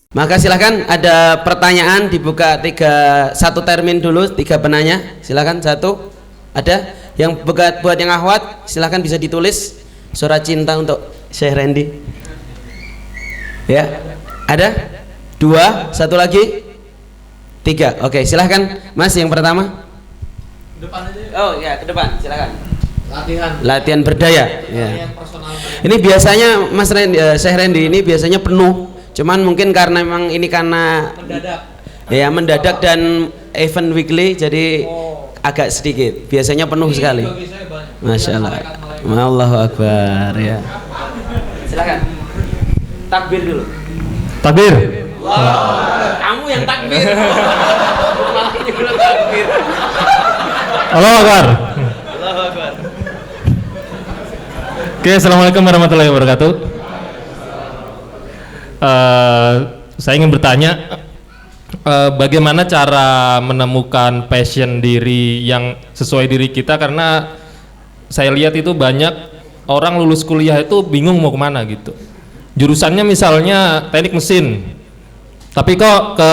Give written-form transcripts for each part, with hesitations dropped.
Maka silakan ada pertanyaan dibuka satu termin dulu, 3 penanya. Silakan satu. Ada yang buat yang akhwat silakan bisa ditulis surat cinta untuk Syekh Randy. Ya. Ada? 2, satu lagi. 3. Oke, silakan Mas yang pertama. Depan aja. Oh ya, ke depan. Silakan. Latihan berdaya. Ya. personal. Ini biasanya Mas Randy, Syekh Randy ini biasanya penuh. Cuman mungkin karena memang ini karena mendadak dan event weekly jadi agak sedikit. Biasanya penuh sekali. Masya Allah. Allahu Akbar ya. Silakan. Takbir dulu. Takbir. Kamu yang takbir. Malah ini belum takbir. Allahu Akbar. Allahu Akbar. Oke, assalamualaikum warahmatullahi wabarakatuh. Saya ingin bertanya, bagaimana cara menemukan passion diri yang sesuai diri kita, karena saya lihat itu banyak orang lulus kuliah itu bingung mau kemana gitu. Jurusannya misalnya teknik mesin, tapi kok ke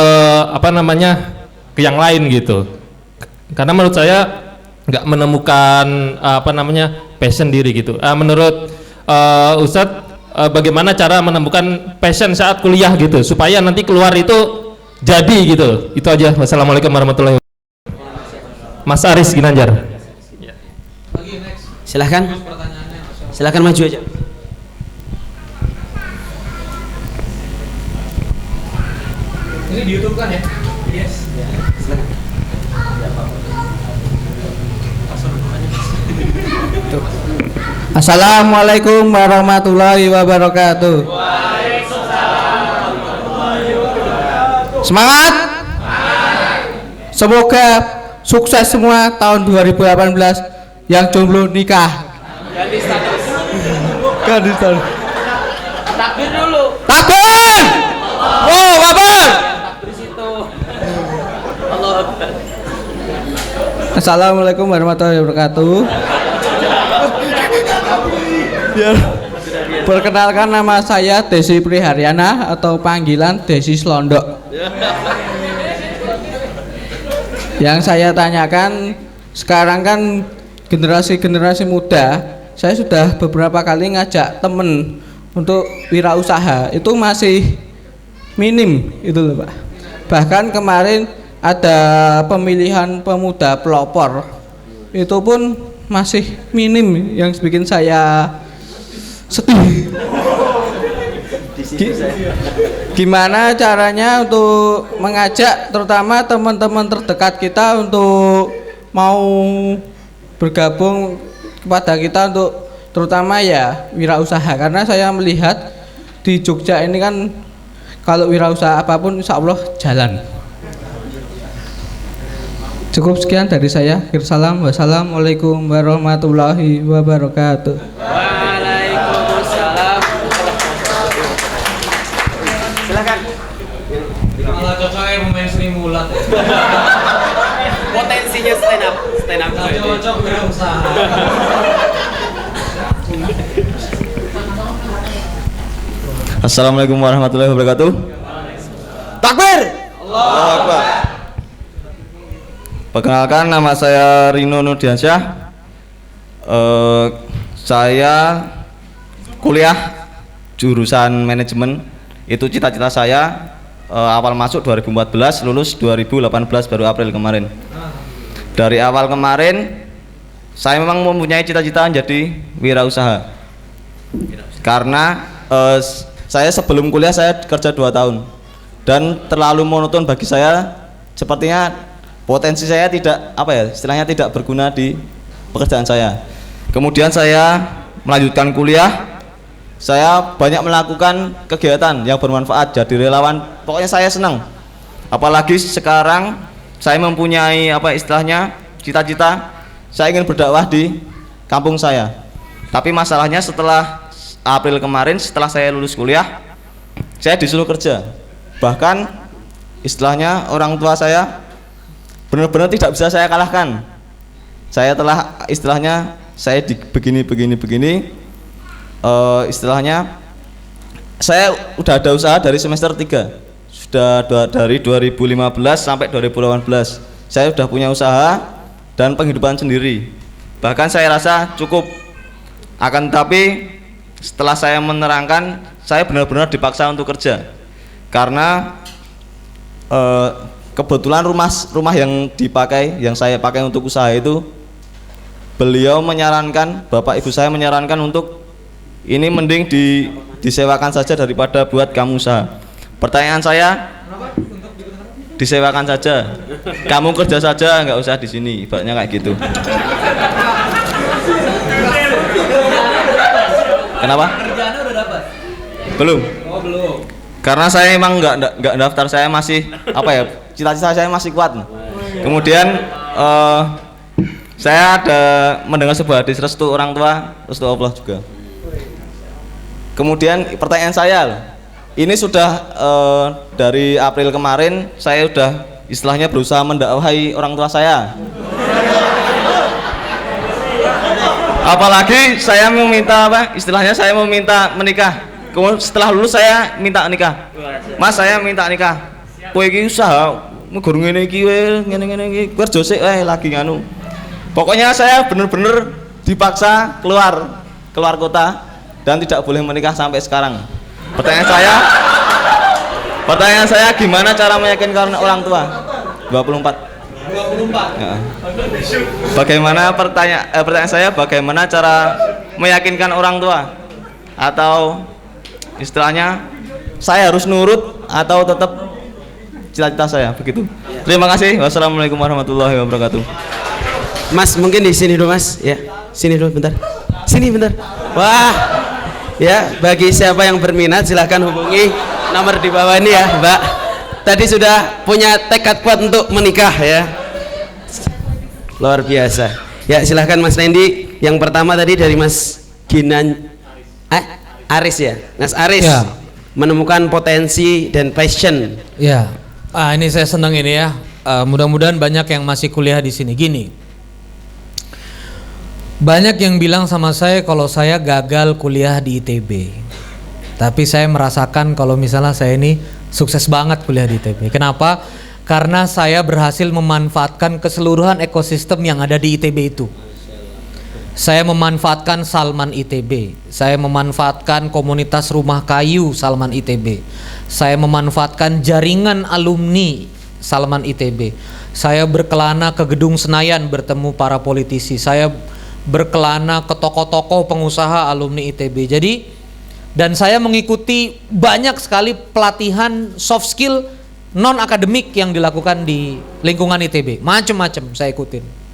yang lain gitu. Karena menurut saya nggak menemukan passion diri gitu. Menurut Ustadz, bagaimana cara menemukan passion saat kuliah gitu supaya nanti keluar itu jadi gitu. Itu aja. Wassalamualaikum warahmatullahi wabarakatuh. Mas Aris Ginanjar. Silahkan. Silahkan maju aja. Ini di YouTube kan ya? Yes. Ya. Silakan. Assalamualaikum warahmatullahi wabarakatuh. Semangat. Semoga sukses semua tahun 2018. Yang jomblo nikah. Ganti status. Ganti status. Takbir dulu. Takbir. Oh, Bapak. Takbir situ. Allahu Akbar. Assalamualaikum warahmatullahi wabarakatuh. Perkenalkan, nama saya Desi Priharyana atau panggilan Desi Slondok. Yang saya tanyakan sekarang kan generasi muda, saya sudah beberapa kali ngajak temen untuk wirausaha, itu masih minim itu loh Pak. Bahkan kemarin ada pemilihan pemuda pelopor, itu pun masih minim, yang bikin saya sedih. Gimana caranya untuk mengajak terutama teman-teman terdekat kita untuk mau bergabung kepada kita untuk terutama ya wirausaha, karena saya melihat di Jogja ini kan kalau wirausaha apapun insya Allah jalan. Cukup sekian dari saya. Salam. Wassalamualaikum warahmatullahi wabarakatuh. Waalaikumsalam. Silakan. Malah cocoknya pemain Sri Mulat ya. Potensinya stand up. Cocok wirausaha. Assalamualaikum warahmatullahi wabarakatuh. Takbir. Allahu Akbar. Perkenalkan, nama saya Rino Nurdiansyah. Saya kuliah jurusan manajemen. Itu cita-cita saya. Awal masuk 2014, lulus 2018 baru April kemarin. Dari awal kemarin saya memang mempunyai cita-cita menjadi wirausaha. Karena saya sebelum kuliah saya kerja 2 tahun dan terlalu monoton bagi saya. Sepertinya potensi saya istilahnya tidak berguna di pekerjaan saya. Kemudian saya melanjutkan kuliah, saya banyak melakukan kegiatan yang bermanfaat, jadi relawan. Pokoknya saya senang. Apalagi sekarang saya mempunyai cita-cita, saya ingin berdakwah di kampung saya. Tapi masalahnya setelah April kemarin, setelah saya lulus kuliah, saya disuruh kerja. Bahkan istilahnya orang tua saya benar-benar tidak bisa saya kalahkan. Saya telah istilahnya saya begini. istilahnya saya udah ada usaha dari semester 3. Dari 2015 sampai 2018 saya sudah punya usaha dan penghidupan sendiri. Bahkan saya rasa cukup. Akan tetapi setelah saya menerangkan, saya benar-benar dipaksa untuk kerja karena kebetulan rumah yang saya pakai untuk usaha itu, beliau menyarankan, bapak ibu saya menyarankan untuk ini mending disewakan saja daripada buat kamu usaha. Pertanyaan saya, disewakan saja, kamu kerja saja, nggak usah di sini, ibaratnya kayak gitu. Kenapa? Kerjaannya udah dapat? Belum. Oh belum. Karena saya emang nggak daftar, saya masih cita-cita saya masih kuat. Kemudian saya ada mendengar sebuah hadis restu orang tua, restu Allah juga. Kemudian pertanyaan saya, ini sudah dari April kemarin saya sudah istilahnya berusaha mendakwahi orang tua saya. Apalagi saya meminta istilahnya saya meminta menikah. Kemudian setelah lulus saya minta nikah. Mas, saya minta nikah. Kowe iki usaha guru ngene iki ngene iki kerja sik lagi nganu. Pokoknya saya bener-bener dipaksa keluar kota dan tidak boleh menikah sampai sekarang. Pertanyaan saya gimana cara meyakinkan orang tua? 24. Ya. Bagaimana pertanyaan saya, bagaimana cara meyakinkan orang tua? Atau istilahnya saya harus nurut atau tetap cita-cita saya begitu. Terima kasih. Wassalamualaikum warahmatullahi wabarakatuh. Mas, mungkin di sini dulu Mas, ya. Sini dulu bentar. Sini bentar. Wah. Ya, bagi siapa yang berminat silahkan hubungi nomor di bawah ini ya, Mbak. Tadi sudah punya tekad kuat untuk menikah ya. Luar biasa. Ya, silahkan Mas Randy. Yang pertama tadi dari Mas Aris ya. Mas Aris Ya. menemukan potensi dan passion. Ya. Ini saya senang ini ya. Mudah-mudahan banyak yang masih kuliah di sini. Gini. Banyak yang bilang sama saya kalau saya gagal kuliah di ITB. Tapi saya merasakan kalau misalnya saya ini sukses banget kuliah di ITB. Kenapa? Karena saya berhasil memanfaatkan keseluruhan ekosistem yang ada di ITB itu. Saya memanfaatkan Salman ITB. Saya memanfaatkan komunitas rumah kayu Salman ITB. Saya memanfaatkan jaringan alumni Salman ITB. Saya berkelana ke gedung Senayan bertemu para politisi. Saya berkelana ke tokoh-tokoh pengusaha alumni ITB. Jadi, dan saya mengikuti banyak sekali pelatihan soft skill non akademik yang dilakukan di lingkungan ITB. Macam-macam saya ikutin.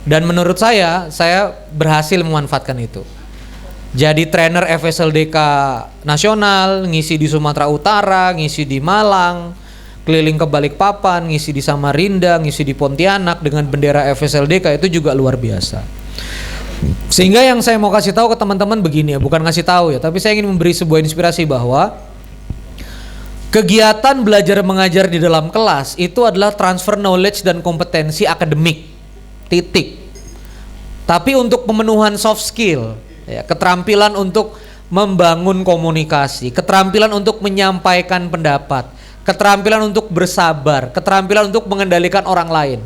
Dan menurut saya berhasil memanfaatkan itu. Jadi trainer FSLDK nasional, ngisi di Sumatera Utara, ngisi di Malang, keliling ke Balikpapan, ngisi di Samarinda, ngisi di Pontianak dengan bendera FSLDK, itu juga luar biasa. Sehingga yang saya mau kasih tahu ke teman-teman begini ya, bukan ngasih tahu ya, tapi saya ingin memberi sebuah inspirasi bahwa kegiatan belajar mengajar di dalam kelas itu adalah transfer knowledge dan kompetensi akademik. Titik. Tapi untuk pemenuhan soft skill, ya, keterampilan untuk membangun komunikasi, keterampilan untuk menyampaikan pendapat, keterampilan untuk bersabar, keterampilan untuk mengendalikan orang lain,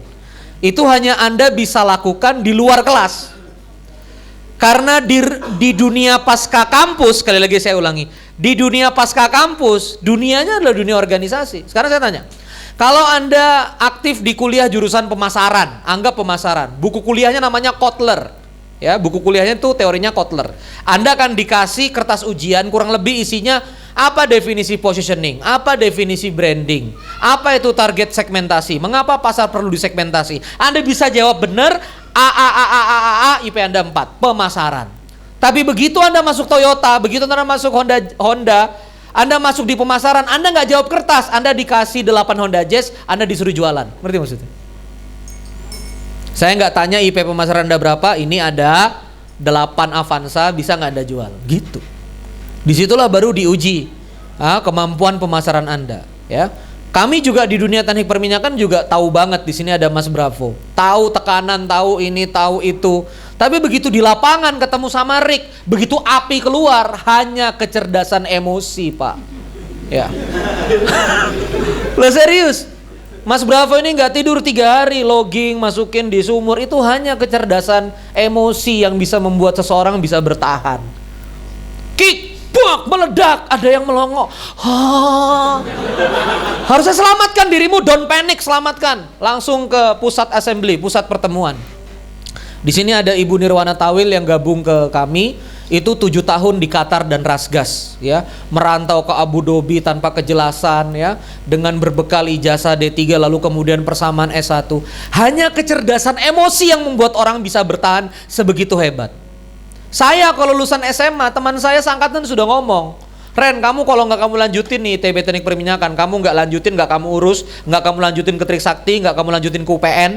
itu hanya Anda bisa lakukan di luar kelas. Karena di dunia pasca kampus, sekali lagi saya ulangi, di dunia pasca kampus, dunianya adalah dunia organisasi. Sekarang saya tanya, kalau Anda aktif di kuliah jurusan pemasaran, anggap pemasaran, buku kuliahnya namanya Kotler, ya, buku kuliahnya itu teorinya Kotler. Anda akan dikasih kertas ujian, kurang lebih isinya apa definisi positioning, apa definisi branding, apa itu target segmentasi, mengapa pasar perlu disegmentasi. Anda bisa jawab benar, IP Anda 4, pemasaran. Tapi begitu Anda masuk Toyota, begitu Anda masuk Honda, Anda masuk di pemasaran, Anda nggak jawab kertas, Anda dikasih 8 Honda Jazz, Anda disuruh jualan. Ngerti maksudnya? Saya nggak tanya IP pemasaran Anda berapa, ini ada 8 Avanza, bisa nggak Anda jual? Gitu. Disitulah baru diuji kemampuan pemasaran Anda. Ya. Kami juga di dunia teknik perminyakan juga tahu banget. Di sini ada Mas Bravo, tahu tekanan, tahu ini, tahu itu, Tapi begitu di lapangan ketemu sama Rick, begitu api keluar, hanya kecerdasan emosi, Pak. Ya. Lah serius, Mas Bravo ini nggak tidur 3 hari, logging, masukin di sumur, itu hanya kecerdasan emosi yang bisa membuat seseorang bisa bertahan. Kick, bak, meledak, ada yang melongo. Harusnya selamatkan dirimu, don't panic, selamatkan. Langsung ke pusat assembly, pusat pertemuan. Di sini ada Ibu Nirwana Tawil yang gabung ke kami. Itu 7 tahun di Qatar dan Rasgas, ya, merantau ke Abu Dhabi tanpa kejelasan, ya, dengan berbekal ijazah D3 lalu kemudian persamaan S1. Hanya kecerdasan emosi yang membuat orang bisa bertahan sebegitu hebat. Saya kalau lulusan SMA, teman saya seangkatan sudah ngomong, Ren, kamu kalau nggak kamu lanjutin nih ITB Teknik Perminyakan, kamu nggak lanjutin, nggak kamu urus, nggak kamu lanjutin ke Trisakti, nggak kamu lanjutin ke UPN,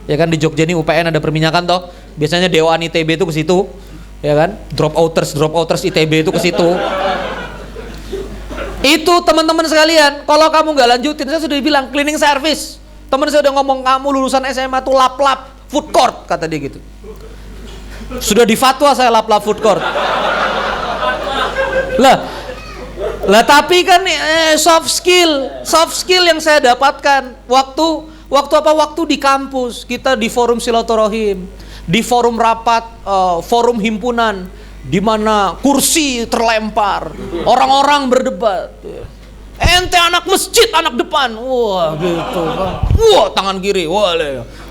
ya kan, di Jogja ini UPN ada perminyakan toh, biasanya Dewan ITB itu ke situ, ya kan, dropouters ITB itu ke situ. Itu teman-teman sekalian, kalau kamu nggak lanjutin, saya sudah bilang cleaning service, teman saya udah ngomong kamu lulusan SMA tuh lap-lap food court, kata dia gitu. Sudah difatwa saya lap-lap food court. Lah tapi kan soft skill yang saya dapatkan waktu di kampus, kita di forum silaturahim, di forum rapat, forum himpunan, di mana kursi terlempar, orang-orang berdebat. Ente anak masjid, anak depan, wah gitu kan, wah tangan kiri, wah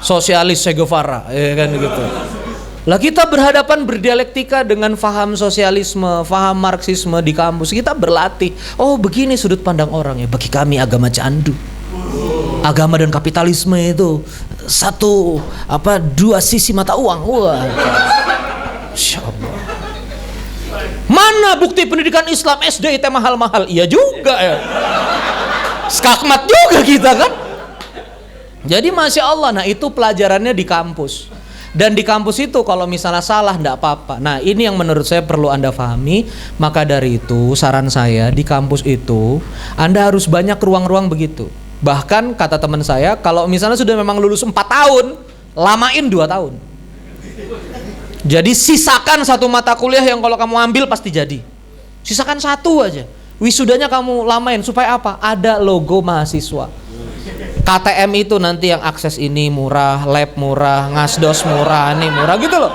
sosialis Che Guevara, ya kan gitu. Lah kita berhadapan berdialektika dengan faham sosialisme, faham marxisme di kampus. Kita berlatih. Oh begini sudut pandang orang ya. Bagi kami agama candu. Agama dan kapitalisme itu dua sisi mata uang. Wah. Masya Allah. Mana bukti pendidikan Islam SD itu mahal-mahal? Iya juga ya. Skakmat juga kita kan. Jadi Masya Allah. Nah itu pelajarannya di kampus. Dan di kampus itu kalau misalnya salah enggak apa-apa. Nah ini yang menurut saya perlu Anda pahami. Maka dari itu saran saya di kampus itu Anda harus banyak ruang-ruang begitu. Bahkan kata teman saya, kalau misalnya sudah memang lulus 4 tahun, lamain 2 tahun. Jadi sisakan 1 mata kuliah yang kalau kamu ambil pasti jadi. Sisakan 1 aja. Wisudanya kamu lamain supaya apa? Ada logo mahasiswa. KTM itu nanti yang akses ini murah, lab murah, ngasdos murah, ini murah gitu loh.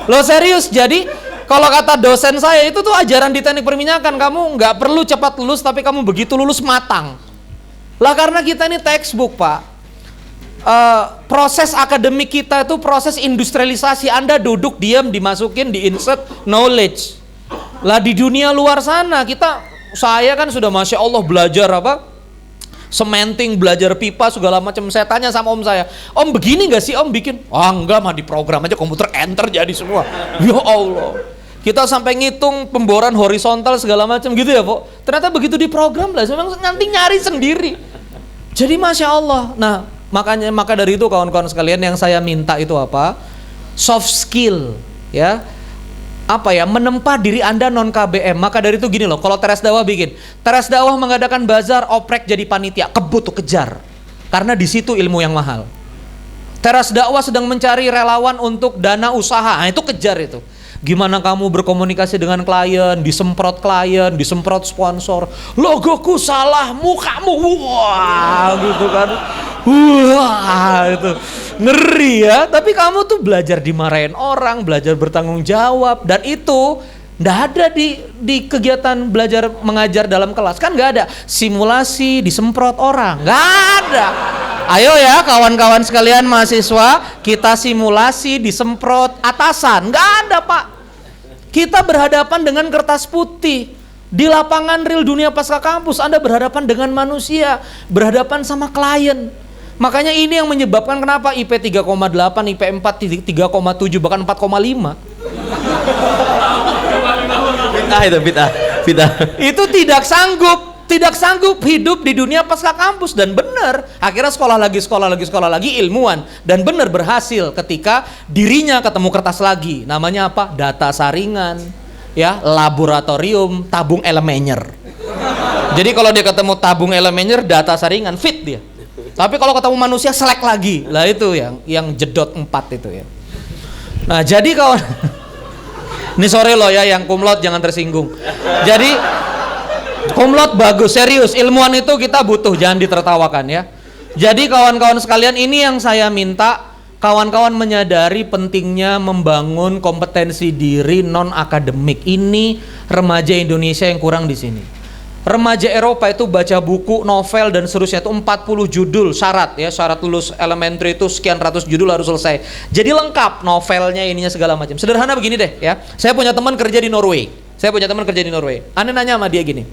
Lo serius, jadi kalau kata dosen saya itu tuh ajaran di teknik perminyakan, kamu nggak perlu cepat lulus tapi kamu begitu lulus matang. Lah karena kita ini textbook Pak. Proses akademik kita itu proses industrialisasi. Anda duduk diam dimasukin di insert knowledge. Lah di dunia luar sana saya kan sudah Masya Allah belajar cementing, belajar pipa segala macam. Saya tanya sama om saya, om begini nggak sih om bikin? Enggak mah, di program aja komputer enter jadi semua. Ya Allah, kita sampai ngitung pemboran horizontal segala macam gitu ya Pak. Ternyata begitu di program lah, memang nanti nyari sendiri. Jadi Masya Allah. Nah maka dari itu kawan-kawan sekalian yang saya minta itu apa? Soft skill, ya. Menempa diri Anda non KBM. Maka dari itu gini loh, kalau Teras Dakwah bikin, Teras Dakwah mengadakan bazar, oprek jadi panitia, kebut tuh kejar. Karena di situ ilmu yang mahal. Teras Dakwah sedang mencari relawan untuk dana usaha, nah itu kejar itu. Gimana kamu berkomunikasi dengan klien, disemprot sponsor, logoku salah, mukamu, wah gitu kan. Wah itu ngeri ya. Tapi kamu tuh belajar dimarahin orang, belajar bertanggung jawab, dan itu nggak ada di kegiatan belajar mengajar dalam kelas kan, nggak ada simulasi disemprot orang, nggak ada. Ayo ya kawan-kawan sekalian mahasiswa, kita simulasi disemprot atasan, nggak ada Pak. Kita berhadapan dengan kertas putih. Di lapangan real dunia pasca kampus Anda berhadapan dengan manusia, berhadapan sama klien. Makanya ini yang menyebabkan kenapa IP 3,8, IP 4 3,7 bahkan 4,5. Bid'ah. Itu tidak sanggup hidup di dunia pasca kampus, dan benar akhirnya sekolah lagi ilmuwan, dan benar berhasil ketika dirinya ketemu kertas lagi, namanya apa? Data saringan, ya, laboratorium, tabung elemenyer. Jadi kalau dia ketemu tabung elemenyer, data saringan, fit dia. Tapi kalau ketemu manusia selek lagi, lah itu yang jedot 4 itu ya. Nah, jadi kawan ini sore loh ya yang kumlot jangan tersinggung. Jadi kumlot bagus, serius. Ilmuwan itu kita butuh, jangan ditertawakan ya. Jadi kawan-kawan sekalian, ini yang saya minta kawan-kawan menyadari pentingnya membangun kompetensi diri non akademik. Ini remaja Indonesia yang kurang di sini. Remaja Eropa itu baca buku, novel dan seterusnya itu 40 judul syarat ya, syarat lulus elementary itu sekian ratus judul harus selesai. Jadi lengkap novelnya, ininya segala macam. Sederhana begini deh ya. Saya punya teman kerja di Norway. Aneh nanya sama dia gini,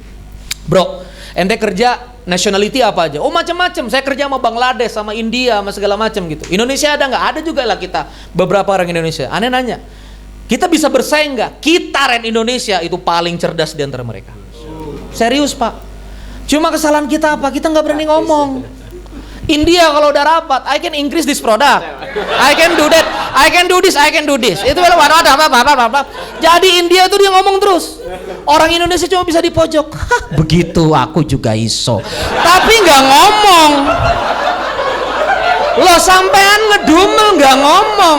bro, ente kerja nationality apa aja? Oh macam-macam. Saya kerja sama Bangladesh, sama India, sama segala macam gitu. Indonesia ada nggak? Ada juga lah kita beberapa orang Indonesia. Aneh nanya, kita bisa bersaing nggak? Kita Ren Indonesia itu paling cerdas di antara mereka. Serius pak. Cuma kesalahan kita apa? Kita nggak berani ngomong. India kalau udah rapat, I can increase this product, I can do that, I can do this, I can do this. Itu apa. Jadi India itu dia ngomong terus. Orang Indonesia cuma bisa di pojok. Hah, begitu aku juga iso. Tapi nggak ngomong. Lo sampean ngedumel nggak ngomong.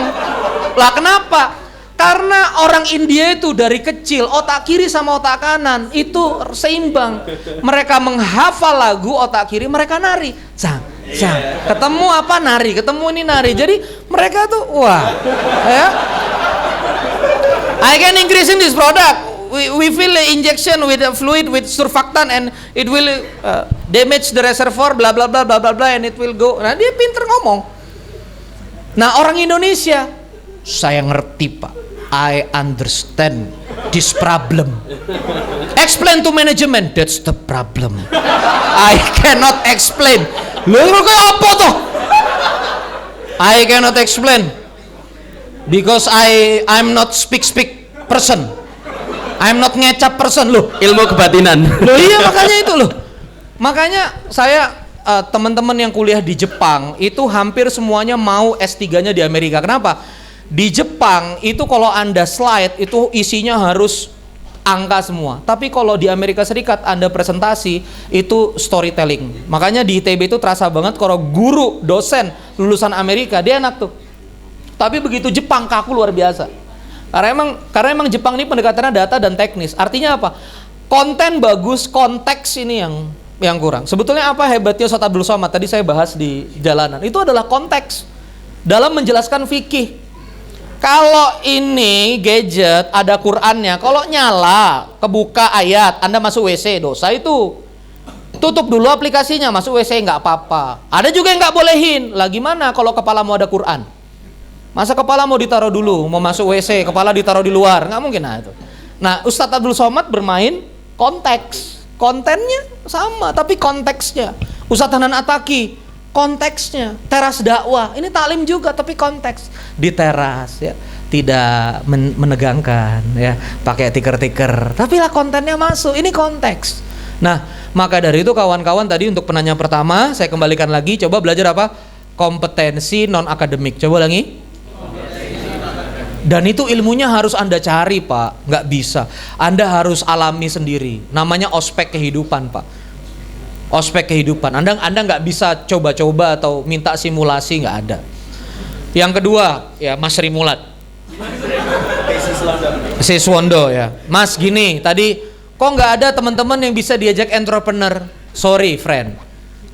Lah kenapa? Karena orang India itu dari kecil otak kiri sama otak kanan itu seimbang. Mereka menghafal lagu, otak kiri mereka nari. Ketemu apa nari, ketemu ini nari. Jadi mereka tuh wah ya. I can increasing this product. We fill the injection with a fluid with surfactant and it will damage the reservoir bla bla bla bla bla bla and it will go. Nah dia pinter ngomong. Nah orang Indonesia, saya ngerti pak, I understand this problem. Explain to management, that's the problem. I cannot explain. Lu kayak apa tuh? I cannot explain because I'm not speak person. I'm not ngecap person loh. Ilmu kebatinan. Loh iya makanya itu loh. Makanya saya teman-teman yang kuliah di Jepang itu hampir semuanya mau S3-nya di Amerika. Kenapa? Di Jepang itu kalau Anda slide itu isinya harus angka semua. Tapi kalau di Amerika Serikat Anda presentasi itu storytelling. Makanya di ITB itu terasa banget kalau guru, dosen lulusan Amerika dia enak tuh. Tapi begitu Jepang kaku luar biasa. Karena emang Jepang ini pendekatannya data dan teknis. Artinya apa? Konten bagus, konteks ini yang kurang. Sebetulnya apa hebatnya Ustaz Abdul Somad? Tadi saya bahas di jalanan. Itu adalah konteks dalam menjelaskan fikih. Kalau ini gadget ada Qur'annya, kalau nyala, kebuka ayat, Anda masuk WC, dosa itu. Tutup dulu aplikasinya, masuk WC nggak apa-apa. Ada juga yang nggak bolehin. Lah gimana kalau kepalamu ada Qur'an? Masa kepala mau ditaruh dulu, mau masuk WC, kepala ditaruh di luar? Nggak mungkin. Nah itu. Nah Ustadz Abdul Somad bermain konteks. Kontennya sama, tapi konteksnya. Ustadz Hanan Ataki, konteksnya. Teras dakwah, ini taklim juga, tapi konteks. Di teras ya, tidak menegangkan ya, pakai tiker-tiker. Tapi lah kontennya masuk, ini konteks. Nah maka dari itu kawan-kawan tadi untuk penanya pertama, saya kembalikan lagi, coba belajar apa? Kompetensi non akademik. Coba lagi. Dan itu ilmunya harus Anda cari pak, nggak bisa. Anda harus alami sendiri. Namanya ospek kehidupan pak. Ospek kehidupan. Anda nggak bisa coba-coba atau minta simulasi, nggak ada. Yang kedua ya Mas Rimulat. Siswondo ya. Mas gini tadi, kok nggak ada teman-teman yang bisa diajak entrepreneur? Sorry friend,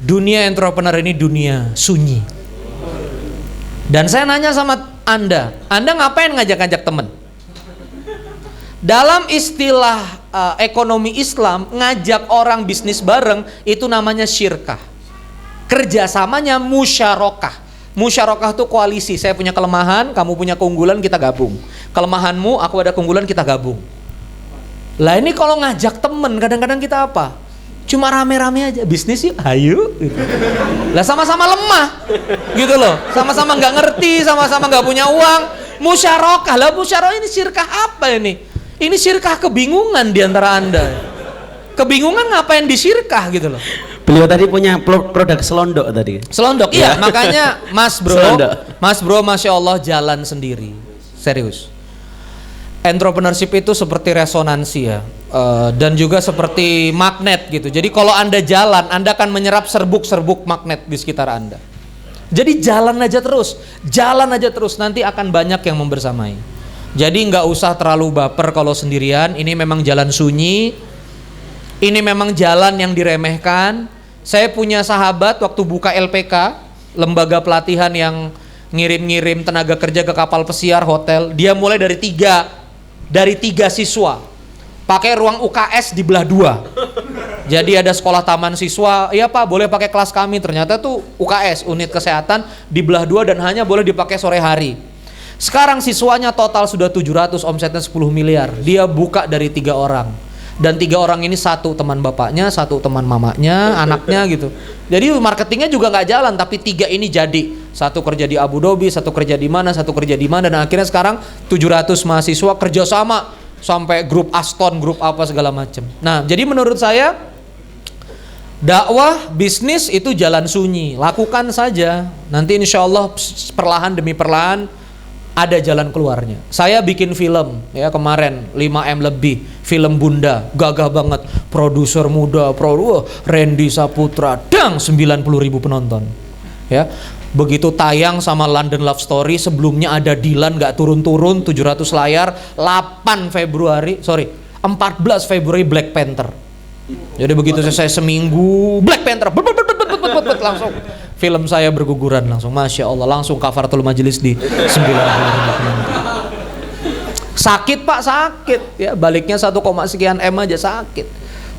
dunia entrepreneur ini dunia sunyi. Dan saya nanya sama Anda ngapain ngajak-ngajak temen? Dalam istilah ekonomi Islam, ngajak orang bisnis bareng itu namanya syirkah. Kerjasamanya musyarakah. Musyarakah itu koalisi. Saya punya kelemahan, kamu punya keunggulan, kita gabung. Kelemahanmu, aku ada keunggulan, kita gabung. Lah ini kalau ngajak temen, kadang-kadang kita apa? Cuma rame-rame aja, bisnis yuk, ayo gitu. Lah sama-sama lemah gitu loh, sama-sama nggak ngerti, sama-sama nggak punya uang. Musyarakah, lah musyarakah ini syirkah apa ini? Ini syirkah kebingungan di antara Anda. Kebingungan ngapain di syirkah gitu loh. Beliau tadi punya produk selondok tadi. Selondok, iya makanya Mas bro, Masya Allah jalan sendiri, serius. Entrepreneurship itu seperti resonansi ya, dan juga seperti magnet gitu. Jadi kalau Anda jalan, Anda akan menyerap serbuk-serbuk magnet di sekitar Anda. Jadi jalan aja terus, nanti akan banyak yang membersamai. Jadi nggak usah terlalu baper kalau sendirian. Ini memang jalan sunyi, ini memang jalan yang diremehkan. Saya punya sahabat waktu buka LPK, lembaga pelatihan yang ngirim-ngirim tenaga kerja ke kapal pesiar, hotel. Dia mulai dari tiga siswa, pakai ruang UKS dibelah 2. Jadi ada sekolah taman siswa, iya Pak boleh pakai kelas kami. Ternyata tuh UKS, unit kesehatan, dibelah 2 dan hanya boleh dipakai sore hari. Sekarang siswanya total sudah 700, omsetnya 10 miliar. Dia buka dari 3 orang. Dan 3 orang ini satu teman bapaknya, satu teman mamanya, anaknya gitu. Jadi marketingnya juga nggak jalan, tapi 3 ini jadi. Satu kerja di Abu Dhabi, satu kerja di mana, dan akhirnya sekarang 700 mahasiswa kerjasama sampai grup Aston, grup apa segala macam. Nah, jadi menurut saya dakwah bisnis itu jalan sunyi, lakukan saja. Nanti insya Allah perlahan demi perlahan ada jalan keluarnya. Saya bikin film ya kemarin 5M lebih, film Bunda, gagah banget, produser muda, Randy Saputra, 90.000 penonton. Ya, begitu tayang sama London Love Story, sebelumnya ada Dilan nggak turun-turun, 700 layar, 14 Februari Black Panther. Jadi begitu selesai seminggu Black Panther langsung film saya berguguran langsung, Masya Allah, langsung kafaratul majelis di 90.000. Sakit Pak, sakit ya, baliknya 1, sekian M aja sakit.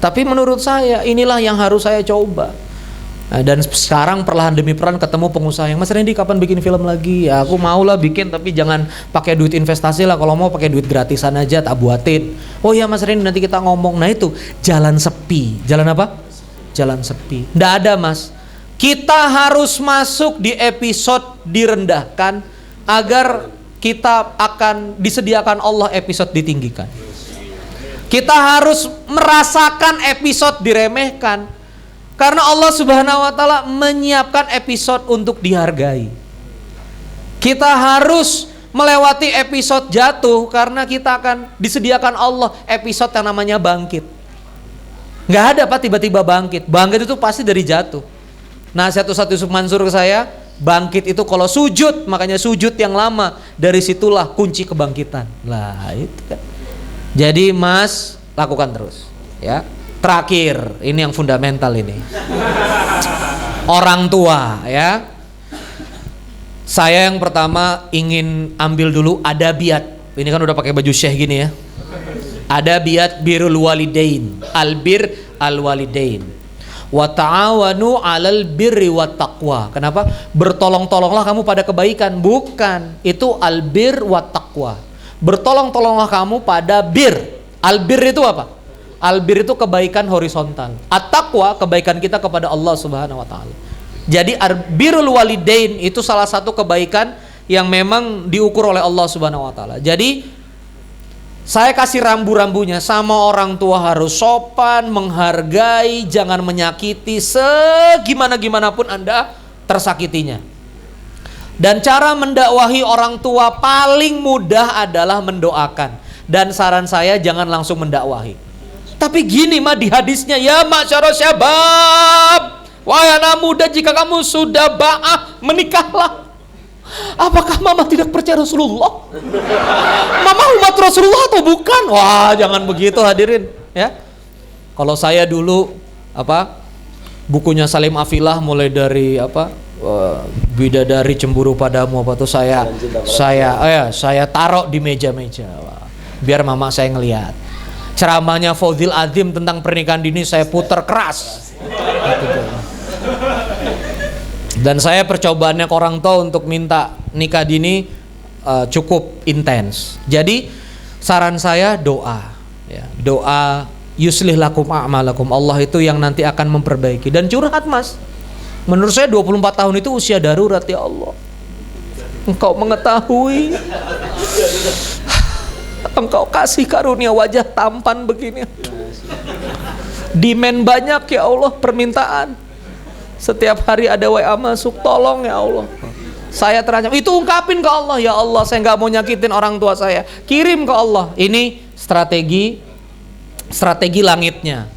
Tapi menurut saya inilah yang harus saya coba. Nah, dan sekarang perlahan demi perlahan ketemu pengusaha yang, Mas Randy kapan bikin film lagi? Ya aku mau lah bikin, tapi jangan pakai duit investasi lah, kalau mau pakai duit gratisan aja tak buatin. Oh ya Mas Randy nanti kita ngomong. Nah itu jalan sepi. Jalan apa? Jalan sepi. Nggak ada Mas. Kita harus masuk di episode direndahkan agar kita akan disediakan Allah episode ditinggikan. Kita harus merasakan episode diremehkan. Karena Allah Subhanahu wa taala menyiapkan episode untuk dihargai. Kita harus melewati episode jatuh karena kita akan disediakan Allah episode yang namanya bangkit. Nggak ada Pak tiba-tiba bangkit. Bangkit itu pasti dari jatuh. Nasihat Ustaz Yusuf Mansur ke saya, bangkit itu kalau sujud, makanya sujud yang lama, dari situlah kunci kebangkitan. Lah itu kan. Jadi Mas lakukan terus ya. Terakhir, ini yang fundamental ini. Orang tua ya. Saya yang pertama ingin ambil dulu adabiyat. Ini kan udah pakai baju syekh gini ya. Adabiyat birrul walidain, albir alwalidain. Wa ta'awanu 'alal birri wat taqwa. Kenapa? Bertolong-tolonglah kamu pada kebaikan, bukan. Itu albir wat taqwa. Bertolong-tolonglah kamu pada bir. Albir itu apa? Albir itu kebaikan horizontal. At-taqwa kebaikan kita kepada Allah Subhanahu wa taala. Jadi birrul walidain itu salah satu kebaikan yang memang diukur oleh Allah Subhanahu wa taala. Jadi saya kasih rambu-rambunya, sama orang tua harus sopan, menghargai, jangan menyakiti segimana-gimana pun Anda tersakitinya. Dan cara mendakwahi orang tua paling mudah adalah mendoakan. Dan saran saya jangan langsung mendakwahi. Tapi gini mah di hadisnya, ya masyarakat syabab, wahai anak muda, jika kamu sudah ba'ah, menikahlah. Apakah mama tidak percaya Rasulullah? Mama umat Rasulullah atau bukan? Wah, jangan begitu hadirin ya. Kalau saya dulu bukunya Salim Afilah mulai dari bidadari cemburu padamu apa tuh saya taruh di meja-meja biar mama saya ngelihat. Ceramahnya Fauzil Azim tentang pernikahan dini saya putar keras. Dan saya percobaannya ke orang tua untuk minta nikah dini cukup intens. Jadi saran saya doa ya. Doa yuslih lakum a'malakum. Allah itu yang nanti akan memperbaiki. Dan curhat Mas. Menurut saya 24 tahun itu usia darurat ya Allah. Engkau mengetahui, Engkau kasih karunia wajah tampan begini. Demand banyak ya Allah, permintaan. Setiap hari ada WA masuk, tolong ya Allah. Saya terancam. Itu ungkapin ke Allah, ya Allah saya nggak mau nyakitin orang tua saya. Kirim ke Allah. Ini strategi langitnya.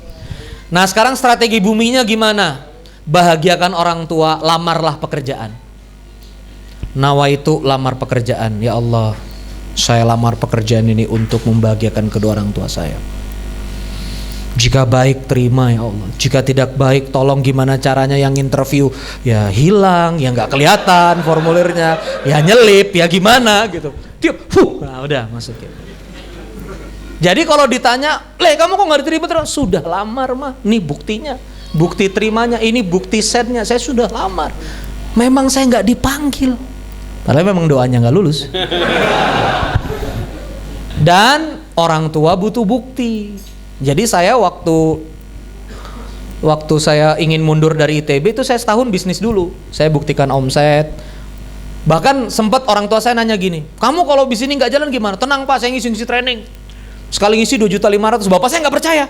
Nah sekarang strategi buminya gimana? Bahagiakan orang tua, lamarlah pekerjaan. nawaitu lamar pekerjaan. Ya Allah, saya lamar pekerjaan ini untuk membahagiakan kedua orang tua saya. Jika baik terima ya Allah, jika tidak baik tolong gimana caranya yang interview ya hilang, ya nggak kelihatan formulirnya, ya nyelip, ya gimana gitu. Dia, nah udah masukin. Jadi kalau ditanya, kamu kok nggak diterima terus? Sudah lamar mah, nih buktinya, bukti terimanya, ini bukti setnya, saya sudah lamar. Memang saya nggak dipanggil, padahal memang doanya nggak lulus. Dan orang tua butuh bukti. Jadi saya waktu saya ingin mundur dari ITB itu saya setahun bisnis dulu. Saya buktikan omset. Bahkan sempat orang tua saya nanya gini, kamu kalau di sini nggak jalan gimana? Tenang Pak, saya ngisi training. Sekali ngisi 2.500.000. Bapak saya nggak percaya.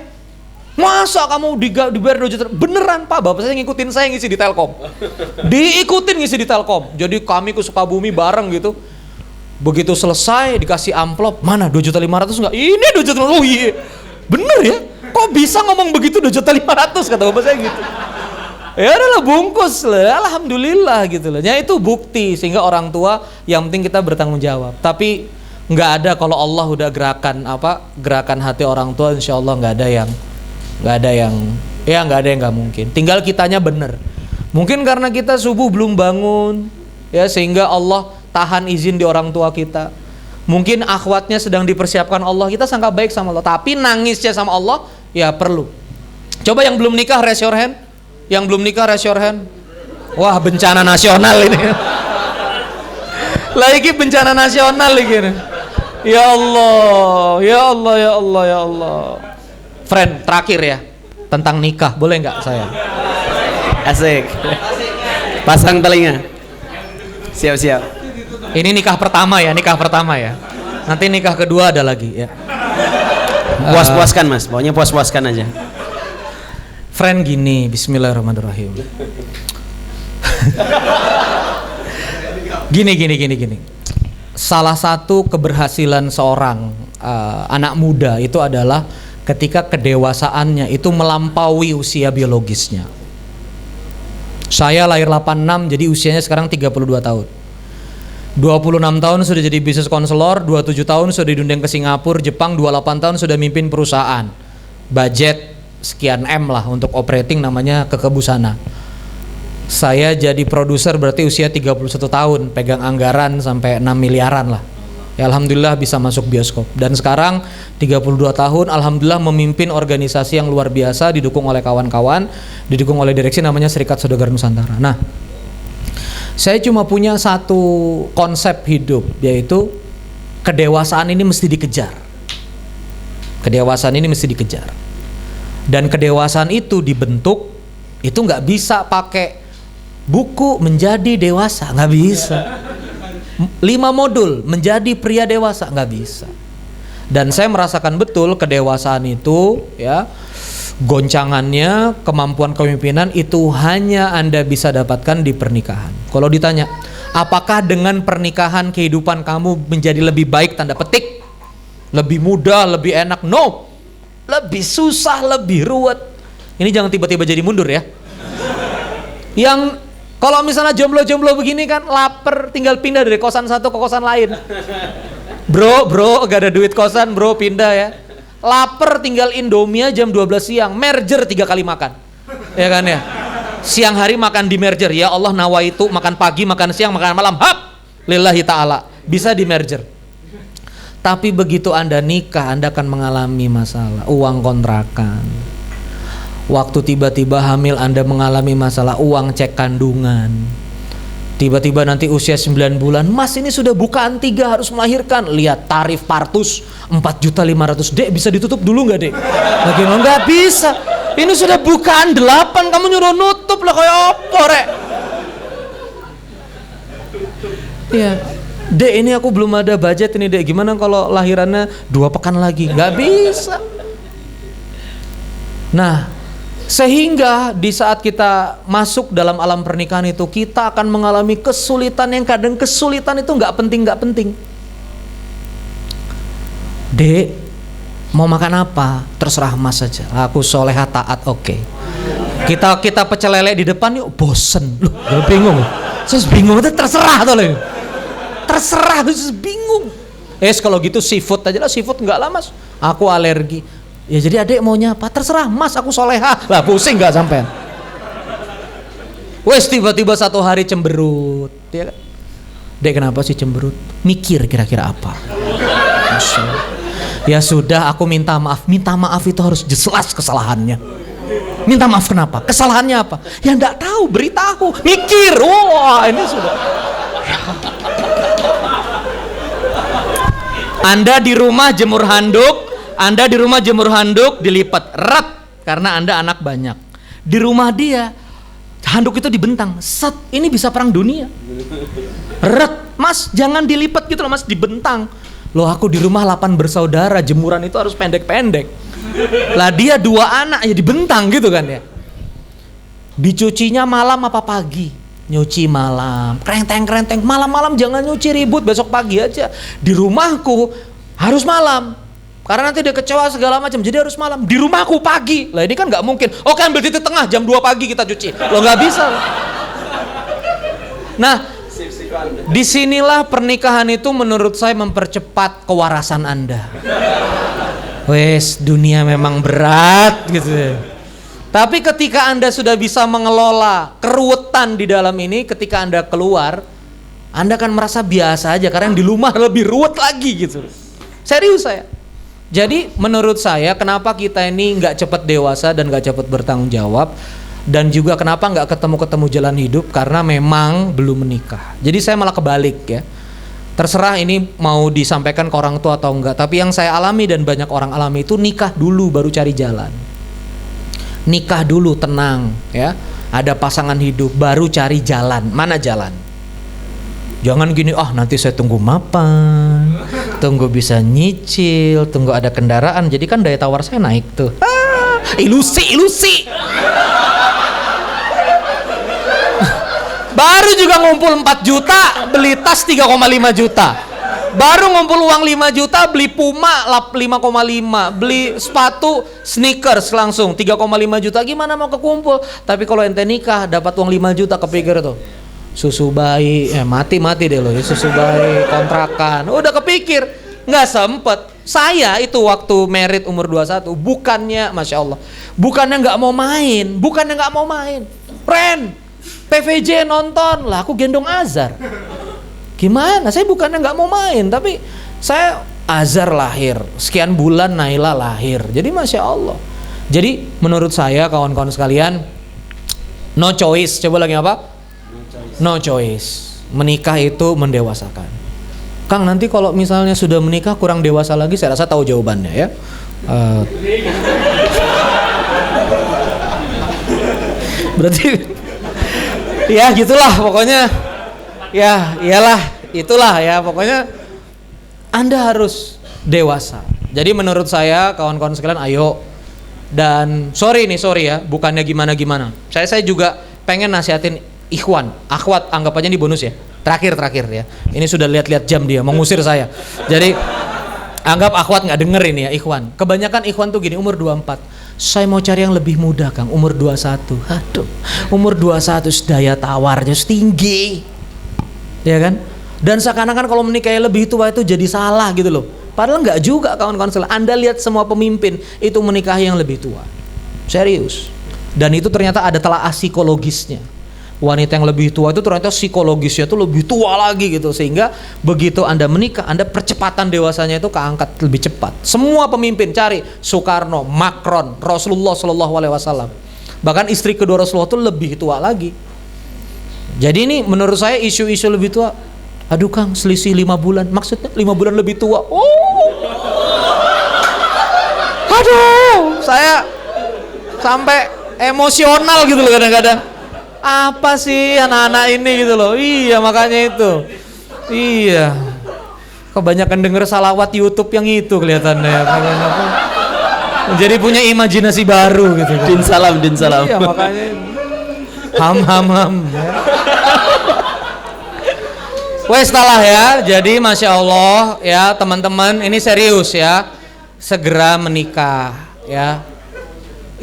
Masa kamu dibayar 2 juta? Beneran Pak, bapak saya ngikutin saya ngisi di Telkom. Diikutin ngisi di Telkom. Jadi kami ke Sukabumi bareng gitu. Begitu selesai dikasih amplop, mana 2.500.000 enggak? Ini 2 juta. Oh iya. Bener ya? Kok bisa ngomong begitu 2.500.000 kata bapak saya gitu. Ya udahlah bungkus lah, alhamdulillah gitu loh. Ya itu bukti sehingga orang tua yang penting kita bertanggung jawab. Tapi nggak ada kalau Allah udah gerakan hati orang tua, insya Allah nggak ada yang nggak mungkin. Tinggal kitanya bener. Mungkin karena kita subuh belum bangun, ya sehingga Allah tahan izin di orang tua kita. Mungkin akhwatnya sedang dipersiapkan Allah, kita sangka baik sama Allah, tapi nangisnya sama Allah ya perlu. Coba yang belum nikah raise your hand. Yang belum nikah raise your hand. Wah, bencana nasional ini. Lagi bencana nasional ini. Ya Allah, ya Allah, ya Allah, ya Allah. Friend, terakhir ya, tentang nikah, boleh nggak saya? Asik. Pasang telinga. Siap-siap. Ini nikah pertama ya. Nanti nikah kedua ada lagi ya. Puas-puaskan Mas, pokoknya puas-puaskan aja. Friend gini, bismillahirrahmanirrahim. Gini. Salah satu keberhasilan seorang anak muda itu adalah ketika kedewasaannya itu melampaui usia biologisnya. Saya lahir 86, jadi usianya sekarang 32 tahun. 26 tahun sudah jadi business counselor, 27 tahun sudah diundang ke Singapura, Jepang, 28 tahun sudah mimpin perusahaan. Budget sekian M lah untuk operating, namanya Kekebusana. Saya jadi produser berarti usia 31 tahun, pegang anggaran sampai 6 miliaran lah. Ya alhamdulillah bisa masuk bioskop. Dan sekarang 32 tahun alhamdulillah memimpin organisasi yang luar biasa, didukung oleh kawan-kawan, didukung oleh direksi namanya Serikat Saudagar Nusantara. Nah, saya cuma punya satu konsep hidup, yaitu kedewasaan ini mesti dikejar. Kedewasaan ini mesti dikejar. Dan kedewasaan itu dibentuk, itu nggak bisa pakai buku menjadi dewasa, nggak bisa. 5 modul menjadi pria dewasa, nggak bisa. Dan saya merasakan betul kedewasaan itu ya, goncangannya, kemampuan kepemimpinan itu hanya Anda bisa dapatkan di pernikahan. Kalau ditanya, apakah dengan pernikahan kehidupan kamu menjadi lebih baik, tanda petik, lebih mudah, lebih enak? No, lebih susah, lebih ruwet. Ini jangan tiba-tiba jadi mundur ya. Yang kalau misalnya jomblo-jomblo begini kan lapar, tinggal pindah dari kosan satu ke kosan lain. Bro, gak ada duit kosan, bro pindah ya. Lapar tinggal Indomie jam 12 siang, merger 3 kali makan. Ya kan ya. Siang hari makan di merger, ya Allah nawaitu makan pagi, makan siang, makan malam, hap, lillahi ta'ala. Bisa di merger. Tapi begitu Anda nikah, Anda akan mengalami masalah uang kontrakan. Waktu tiba-tiba hamil Anda mengalami masalah uang cek kandungan. Tiba-tiba nanti usia 9 bulan, Mas ini sudah bukaan 3 harus melahirkan. Lihat tarif partus 4.500.000. Dek bisa ditutup dulu nggak Dek? Lagi nggak bisa. Ini sudah bukaan 8, kamu nyuruh nutup lah kayak apa Rek? Iya. Dek ini aku belum ada budget ini Dek. Gimana kalau lahirannya 2 pekan lagi? Nggak bisa. Nah, sehingga di saat kita masuk dalam alam pernikahan itu, kita akan mengalami kesulitan yang kadang kesulitan itu nggak penting. Dek, mau makan apa? Terserah Mas saja. Aku soleha taat, oke. Kita pecel lele di depan yuk, bosen. Loh, gue bingung. Saya bingung, itu terserah tuh loh. Terserah, saya bingung. Kalau gitu seafood aja lah, seafood enggak lah mas, aku alergi. Ya jadi adik maunya apa? Terserah mas, aku soleha. Lah pusing nggak sampean. Wes tiba-tiba satu hari cemberut, ya kan? Dek kenapa sih cemberut? Mikir kira-kira apa? Ya sudah, aku minta maaf. Minta maaf itu harus jelas kesalahannya. Minta maaf kenapa? Kesalahannya apa? Ya enggak tahu, beritahu. Mikir. Wah, ini sudah. Anda di rumah jemur handuk, dilipat eret karena Anda anak banyak. Di rumah dia handuk itu dibentang. Set, ini bisa perang dunia. Eret, mas jangan dilipat gitu loh mas, dibentang. Loh aku di rumah 8 bersaudara, jemuran itu harus pendek-pendek. Lah dia 2 anak ya dibentang gitu kan ya. Dicucinya malam apa pagi? Nyuci malam, kerenteng, malam-malam jangan nyuci, ribut, besok pagi aja. Di rumahku harus malam, karena nanti dia kecewa segala macam, jadi harus malam. Di rumahku pagi, lah ini kan nggak mungkin. Oke ambil titik tengah, jam 2 pagi kita cuci, lo nggak bisa. Nah, disinilah pernikahan itu menurut saya mempercepat kewarasan Anda. Wes, dunia memang berat gitu. Tapi ketika Anda sudah bisa mengelola keruwetan di dalam ini, ketika Anda keluar, Anda akan merasa biasa aja karena yang di rumah lebih ruwet lagi gitu. Serius saya. Jadi menurut saya kenapa kita ini nggak cepat dewasa dan nggak cepat bertanggung jawab, dan juga kenapa nggak ketemu jalan hidup, karena memang belum menikah. Jadi saya malah kebalik ya. Terserah ini mau disampaikan ke orang tua atau enggak, tapi yang saya alami dan banyak orang alami itu nikah dulu baru cari jalan. Nikah dulu tenang ya, ada pasangan hidup baru cari jalan. Mana jalan? Jangan gini, nanti saya tunggu mapan, tunggu bisa nyicil, tunggu ada kendaraan, jadi kan daya tawar saya naik tuh. Ilusi. Baru juga ngumpul 4 juta, beli tas 3,5 juta. Baru ngumpul uang 5 juta, beli Puma 5,5, beli sepatu sneakers langsung 3,5 juta. Gimana mau kekumpul? Tapi kalau ente nikah dapat uang 5 juta, kepikir tuh. Susu bayi, mati deh lo, susu bayi, kontrakan. Udah kepikir, nggak sempet. Saya itu waktu merit umur 21, bukannya, Masya Allah, bukannya nggak mau main. Ren, PVJ nonton, lah aku gendong Azhar. Gimana? Saya bukannya nggak mau main, tapi saya Azhar lahir, sekian bulan Naila lahir. Jadi Masya Allah. Jadi menurut saya kawan-kawan sekalian, no choice. Coba lagi apa? No choice. Menikah itu mendewasakan. Kang, nanti kalau misalnya sudah menikah kurang dewasa lagi, saya rasa tahu jawabannya ya. Berarti ya gitulah pokoknya. Ya iyalah, itulah ya pokoknya Anda harus dewasa. Jadi menurut saya kawan-kawan sekalian, ayo. Dan sorry ya, bukannya gimana. Saya juga pengen nasihatin ikhwan, akhwat, anggap aja ini bonus ya. Terakhir ya. Ini sudah lihat-lihat jam dia mengusir saya. Jadi anggap akhwat nggak denger ini ya, ikhwan. Kebanyakan ikhwan tuh gini, umur 24. Saya mau cari yang lebih muda, Kang. Umur 21. Aduh, umur 21 daya tawarnya tinggi. Ya kan? Dan seakan-akan kalau menikah lebih tua itu jadi salah gitu loh. Padahal enggak juga kawan-kawan sekalian. Anda lihat semua pemimpin itu menikahi yang lebih tua. Serius. Dan itu ternyata ada telaah psikologisnya. Wanita yang lebih tua itu ternyata psikologisnya itu lebih tua lagi gitu. Sehingga begitu Anda menikah, Anda percepatan dewasanya itu keangkat lebih cepat. Semua pemimpin cari Soekarno, Macron, Rasulullah SAW. Bahkan istri kedua Rasulullah itu lebih tua lagi. Jadi ini menurut saya isu-isu lebih tua. Aduh Kang, selisih 5 bulan. Maksudnya 5 bulan lebih tua. Aduh, saya sampai emosional gitu loh kadang-kadang. Apa sih anak-anak ini gitu loh. Iya makanya itu. Iya. Kebanyakan denger salawat YouTube yang itu kelihatannya. Jadi punya imajinasi baru gitu. Din salam. Iya makanya ham. Wes salah ya. Jadi Masya Allah ya teman-teman, ini serius ya. Segera menikah ya.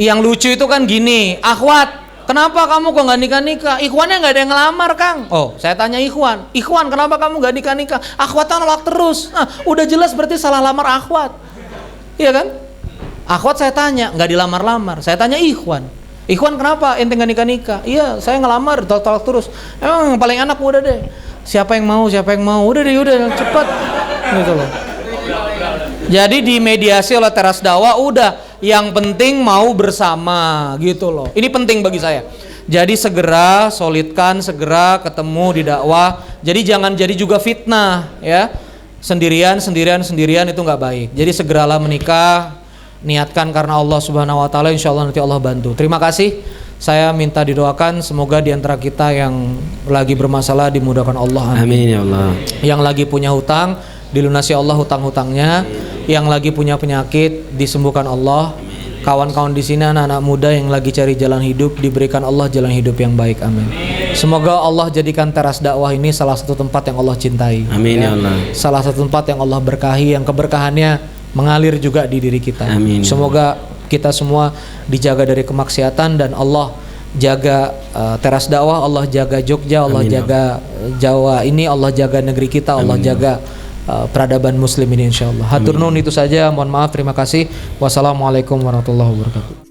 Yang lucu itu kan gini, akhwat kenapa kamu kok nggak nikah? Ikhwannya nggak ada yang ngelamar, Kang. Oh, saya tanya Ikhwan, kenapa kamu nggak nikah? Akhwatnya nolak terus. Nah, udah jelas berarti salah lamar akhwat. Iya kan? Akhwat saya tanya, nggak dilamar-lamar. Saya tanya Ikhwan, kenapa ente nggak nikah? Iya, saya ngelamar, tolak terus. Emang yang paling enak udah deh. Siapa yang mau? Udah deh, cepat. Gitu loh. Jadi dimediasi oleh teras dakwah, udah yang penting mau bersama gitu loh. Ini penting bagi saya. Jadi segera solidkan, segera ketemu di dakwah. Jadi jangan jadi juga fitnah ya. Sendirian itu nggak baik. Jadi segeralah menikah, niatkan karena Allah Subhanahu wa taala, insyaallah nanti Allah bantu. Terima kasih. Saya minta didoakan semoga di antara kita yang lagi bermasalah dimudahkan Allah. Amin ya Allah. Yang lagi punya hutang dilunasi Allah hutang-hutangnya, yang lagi punya penyakit disembuhkan Allah. Kawan-kawan di sini anak-anak muda yang lagi cari jalan hidup diberikan Allah jalan hidup yang baik. Amin. Semoga Allah jadikan teras dakwah ini salah satu tempat yang Allah cintai. Amin ya Allah. Salah satu tempat yang Allah berkahi, yang keberkahannya mengalir juga di diri kita. Amin. Semoga kita semua dijaga dari kemaksiatan dan Allah jaga teras dakwah, Allah jaga Jogja, Allah Amin. jaga Jawa ini, Allah jaga negeri kita, Allah Amin. jaga peradaban muslim ini insyaallah. Hatur nuhun, itu saja, mohon maaf, terima kasih. Wassalamualaikum warahmatullahi wabarakatuh.